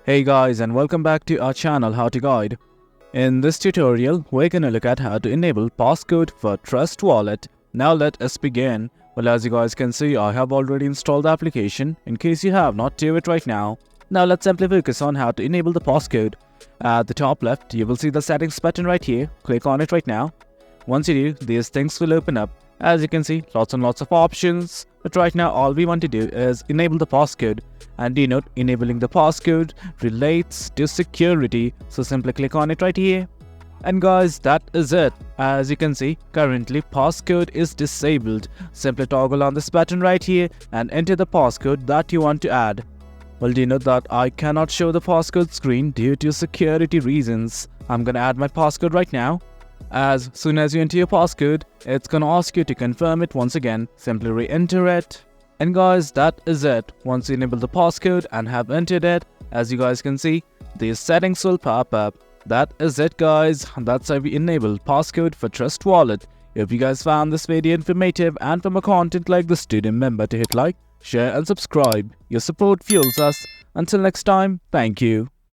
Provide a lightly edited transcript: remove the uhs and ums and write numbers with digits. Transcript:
Hey guys, and welcome back to our channel How to Guide. In this tutorial, we're gonna look at how to enable passcode for Trust Wallet. Now let us begin. Well, as you guys can see, I have already installed the application. In case you have not, do it right now. Now let's simply focus on how to enable the passcode. At the top left, you will see the settings button right here. Click on it right now. Once you do, these things will open up. As you can see, lots and lots of options. But right now, all we want to do is enable the passcode. And do note, enabling the passcode relates to security. So simply click on it right here. And guys, that is it. As you can see, currently passcode is disabled. Simply toggle on this button right here and enter the passcode that you want to add. Well, do you know that I cannot show the passcode screen due to security reasons. I'm gonna add my passcode right now. As soon as you enter your passcode, it's gonna ask you to confirm it once again. Simply re-enter it. And guys, that is it. Once you enable the passcode and have entered it, as you guys can see, these settings will pop up. That is it guys. That's how we enable passcode for Trust Wallet. If you guys found this video informative and for more content like this, do remember to hit like, share and subscribe. Your support fuels us. Until next time, thank you.